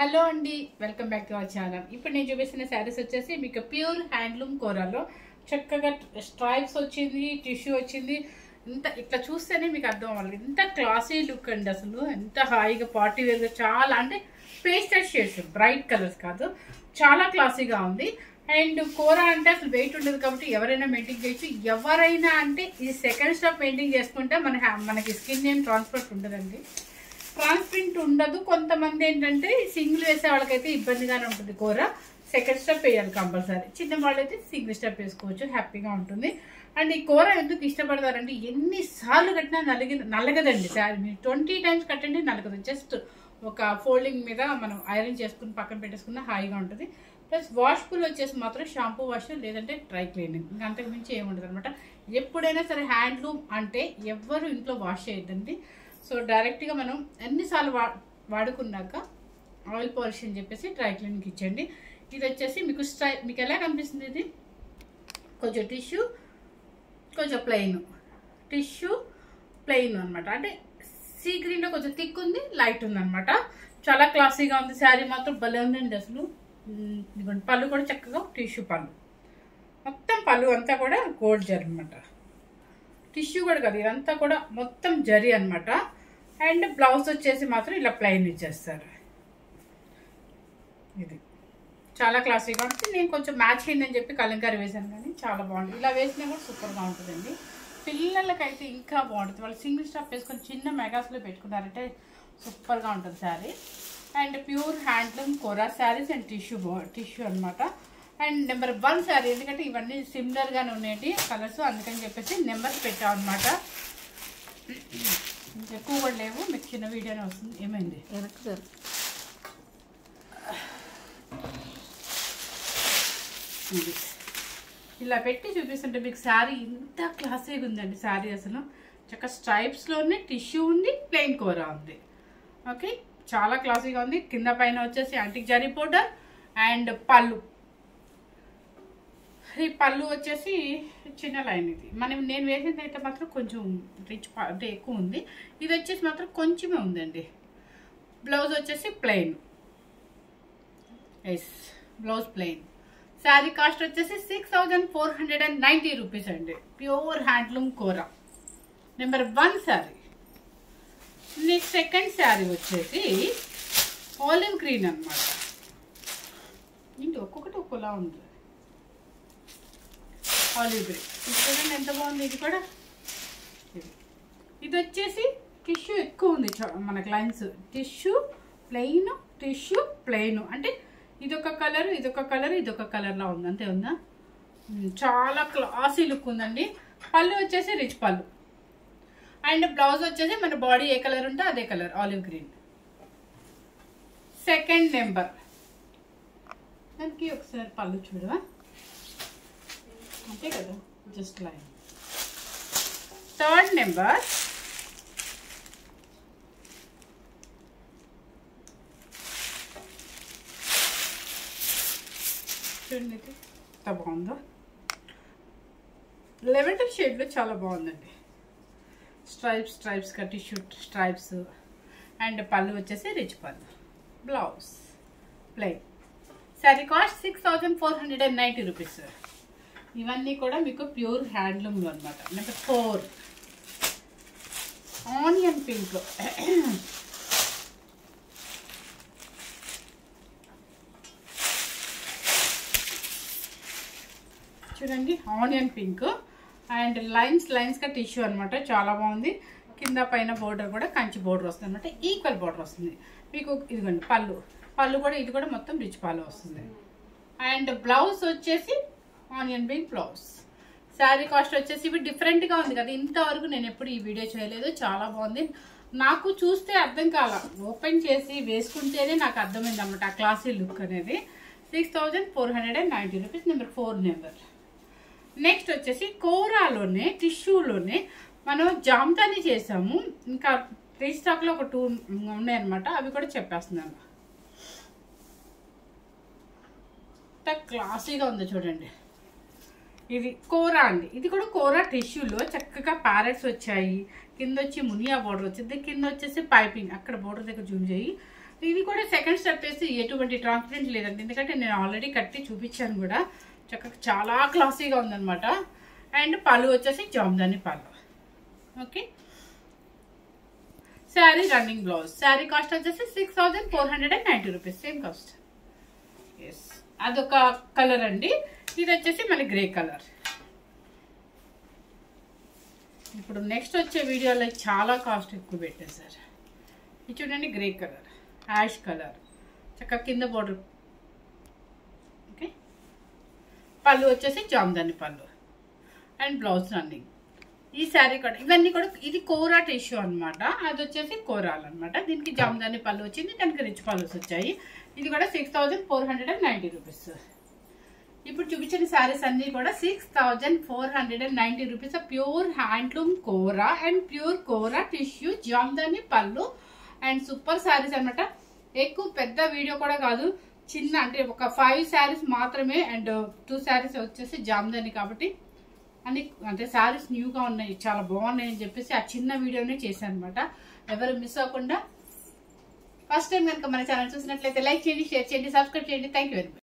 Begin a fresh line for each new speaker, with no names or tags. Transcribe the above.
Hello అండి, welcome back to our channel. ఇప్పుడు నేను చూపిస్తున్న శారీస్ వచ్చేసి మీకు ప్యూర్ హ్యాండ్లూమ్ కోరాలో చక్కగా స్ట్రైప్స్ వచ్చింది, టిష్యూ వచ్చింది. ఇట్లా చూస్తేనే మీకు అర్థం అవ్వాలి. ఎంత క్లాసీ లుక్ అండి, అసలు ఎంత హాయిగా పార్టీ వేర్గా, చాలా అంటే పేస్టల్ షేడ్స్, బ్రైట్ కలర్స్ కాదు, చాలా క్లాసీగా ఉంది. అండ్ కూర అంటే అసలు వెయిట్ ఉండదు కాబట్టి ఎవరైనా మెయింటైన్ చేయొచ్చు. ఎవరైనా అంటే ఈ సెకండ్ స్టెప్ మెయింటైన్ చేసుకుంటే మనకి స్కిన్ ఏం ట్రాన్స్పరెంట్ ఉండదండి, ట్రాన్స్పరెంట్ ఉండదు. కొంతమంది ఏంటంటే సింగిల్ వేసే వాళ్ళకైతే ఇబ్బందిగానే ఉంటుంది. కూర సెకండ్ స్టెప్ వేయాలి కంపల్సరీ. చిన్న వాళ్ళు అయితే సింగిల్ స్టెప్ వేసుకోవచ్చు, హ్యాపీగా ఉంటుంది. అండ్ ఈ కూర ఎందుకు ఇష్టపడతారంటే ఎన్నిసార్లు కట్టినా నలగదండి. సారీ మీరు 20 times కట్టండి, నలగదు. జస్ట్ ఒక ఫోల్డింగ్ మీద మనం ఐరన్ చేసుకుని పక్కన పెట్టేసుకున్న హాయిగా ఉంటుంది. ప్లస్ వాష్ఫుల్ వచ్చేసి మాత్రం షాంపూ వాష్ లేదంటే డ్రై క్లీనింగ్, ఇంకా అంతకు మించి ఏముండదు అనమాట. ఎప్పుడైనా సరే హ్యాండ్లూమ్ అంటే ఎవ్వరు ఇంట్లో వాష్ చేయొద్దండి. సో డైరెక్ట్గా మనం ఎన్నిసార్లు వాడుకున్నాక ఆయిల్ పాలిష్ అని చెప్పేసి డ్రై క్లీనింగ్కి ఇచ్చండి. ఇది వచ్చేసి మీకు ఎలా కనిపిస్తుంది, ఇది కొంచెం టిష్యూ, కొంచెం ప్లెయిన్, టిష్యూ ప్లెయిన్ అనమాట. అంటే సీ గ్రీన్లో కొంచెం థిక్ ఉంది, లైట్ ఉంది అనమాట. చాలా క్లాసీగా ఉంది. శారీ మాత్రం భలే ఉందండి అసలు. పళ్ళు కూడా చక్కగా టిష్యూ పళ్ళు, మొత్తం పళ్ళు అంతా కూడా గోల్డ్ జరీ అనమాట. టిష్యూ కూడా కాదు, ఇదంతా కూడా మొత్తం జరీ అనమాట. అండ్ బ్లౌజ్ వచ్చేసి మాత్రం ఇలా ప్లెయిన్ ఇచ్చేస్తారు. ఇది చాలా క్లాసీగా ఉంటుంది. నేను కొంచెం మ్యాచ్ అయిందని చెప్పి కలంకారీ వేసాను, కానీ చాలా బాగుంటుంది. ఇలా వేసినా కూడా సూపర్గా ఉంటుందండి. పిల్లలకైతే ఇంకా బాగుంటుంది. వాళ్ళు సింగిల్ స్టాప్ వేసుకొని చిన్న మెగాస్లో పెట్టుకున్నారంటే సూపర్గా ఉంటుంది sari. And pure handloom kora saris and tissue అనమాట. అండ్ నెంబర్ 1 శారీ, ఎందుకంటే ఇవన్నీ సిమిలర్గానే ఉన్నాయండి కలర్స్, అందుకని చెప్పేసి నెంబర్స్ పెట్టాం అనమాట. ఎక్కువ కూడా లేవు, మీకు చిన్న వీడియోనే వస్తుంది. ఏమైంది ఇది ఇలా పెట్టి చూపిస్తుంటే మీకు శారీ ఇంత క్లాసీగా ఉందండి. శారీ అసలు చక్కగా స్ట్రైప్స్లోనే టిష్యూ ఉంది, ప్లెయిన్ కూర ఉంది. ఓకే, చాలా క్లాసీగా ఉంది. కింద పైన వచ్చేసి యాంటిక్ జరీ బోర్డర్ అండ్ పళ్ళు. ఈ పళ్ళు వచ్చేసి చిన్న లైన్. ఇది నేను వేసింది అయితే మాత్రం కొంచెం రిచ్ అంటే ఎక్కువ ఉంది. ఇది వచ్చేసి మాత్రం కొంచెమే ఉందండి. బ్లౌజ్ వచ్చేసి plain. Yes, blouse plain. Sari cost వచ్చేసి 6490 రూపీస్ అండి. Pure handloom kora number 1 sari. Next second sari వచ్చేసి ఆలివ్ గ్రీన్ అనమాట. ఏంటి ఒక్కొక్కటి ఒక్కోలా ఉంది. ఆలివ్ గ్రీన్ చూడండి ఎంత బాగుంది. ఇది కూడా ఇది వచ్చేసి టిష్యూ ఎక్కువ ఉంది మనకి lines. Tissue plain, tissue plain, అంటే ఇదొక కలర్, ఇదొక కలర్, ఇదొక కలర్లా ఉంది. అంతే ఉందా? చాలా క్లాసీ లుక్ ఉందండి. పళ్ళు వచ్చేసి రిచ్ పళ్ళు. అండ్ బ్లౌజ్ వచ్చేసి మన బాడీ ఏ కలర్ ఉంటే అదే colour, olive green. Second number, దానికి ఒకసారి పళ్ళు చూడవా, అంతే కదా, జస్ట్ లైన్. థర్డ్ నెంబర్, చూడండి ఎంత బాగుందో. లెవెండర్ షేడ్లో చాలా బాగుందండి. స్ట్రైప్స్గా టిష్యూ స్ట్రైప్స్. అండ్ పళ్ళు వచ్చేసి రిచ్ పళ్ళు, blouse plain. Sari cost 6490 rupees. ఇవన్నీ కూడా మీకు ప్యూర్ హ్యాండ్లూమ్లో అనమాట. Number 4 onion pink. చూడండి ఆనియన్ పింక్ అండ్ లైన్స్గా టిష్యూ అనమాట. చాలా బాగుంది. కింద పైన బోర్డర్ కూడా కంచి బోర్డర్ వస్తుంది అనమాట. ఈక్వల్ బోర్డర్ వస్తుంది మీకు. ఇదిగోండి పళ్ళు కూడా, ఇది కూడా మొత్తం రిచ్ పళ్ళు వస్తుంది. అండ్ బ్లౌజ్ వచ్చేసి onion pink blouse. Sari cost వచ్చేసి ఇవి డిఫరెంట్గా ఉంది కదా, ఇంతవరకు నేను ఎప్పుడు ఈ వీడియో చేయలేదు. చాలా బాగుంది. నాకు చూస్తే అర్థం కాల, ఓపెన్ చేసి వేసుకుంటేనే నాకు అర్థమైంది అనమాట ఆ క్లాసీ లుక్ అనేది. 6490 రూపీస్. Number 4 number. నెక్స్ట్ వచ్చేసి కోరాలోనే టిష్యూలోనే మనం జామ్తాని చేసాము. ఇంకా రీస్టాక్లో ఒక 2 ఉన్నాయన్నమాట, అవి కూడా చెప్పేస్తున్నాను. క్లాసీగా ఉంది చూడండి. ఇది కోరా అండి. ఇది కూడా కోరా టిష్యూలో చక్కగా ప్యారెట్స్ వచ్చాయి. కింద వచ్చి మునియా బోర్డర్ వచ్చింది, కింద వచ్చేసి పైపింగ్. అక్కడ బోర్డర్ దగ్గర జూమ్ చేయి. ఇది కూడా సెకండ్ స్టెప్ వేసి ఎటువంటి ట్రాన్స్పరెంట్ లేదండి, ఎందుకంటే నేను ఆల్రెడీ కట్టి చూపించాను కూడా. చక్కగా చాలా క్లాసీగా ఉందన్నమాట. అండ్ పళ్ళు వచ్చేసి జామ్దాని పళ్ళు. Okay, sari running blouse. Sari cost వచ్చేసి 6490 రూపీస్, సేమ్ కాస్ట్. ఎస్, అదొక కలర్ అండి. ఇది వచ్చేసి మళ్ళీ గ్రే కలర్. ఇప్పుడు నెక్స్ట్ వచ్చే వీడియోలో చాలా కాస్ట్ ఎక్కువ పెట్టేశారు. ఇది చూడండి, గ్రే కలర్, యాష్ కలర్, చక్కగా కింద బోర్డర్. ఓకే, పళ్ళు వచ్చేసి జామ్దాని పళ్ళు అండ్ బ్లౌజ్ రన్నింగ్. ఈ శారీ కూడా, ఇవన్నీ కూడా ఇది కోరా టిష్యూ అనమాట. అది వచ్చేసి కోరాలు అనమాట. దీనికి జామ్దాని పళ్ళు వచ్చింది, దానికి రిచ్ పళ్ళు వచ్చాయి. ఇది కూడా 6490 రూపీస్. ఇప్పుడు చూపించిన శారీస్ అన్ని కూడా 6490 rupees. Pure handloom kora and pure kora tissue jamdani పళ్ళు అండ్ సూపర్ శారీస్ అనమాట. ఎక్కువ పెద్ద వీడియో కూడా కాదు, చిన్న అంటే ఒక 5 శారీస్ మాత్రమే. అండ్ 2 శారీస్ వచ్చేసి జామ్దాని కాబట్టి అన్ని అంటే శారీస్ న్యూగా ఉన్నాయి, చాలా బాగున్నాయి అని చెప్పేసి ఆ చిన్న వీడియోనే చేశాను అనమాట. ఎవరు మిస్ అవ్వకుండా ఫస్ట్ టైం కనుక మన ఛానల్ చూసినట్లయితే లైక్ చేయండి, షేర్ చేయండి, సబ్స్క్రైబ్ చేయండి. Thank you very much.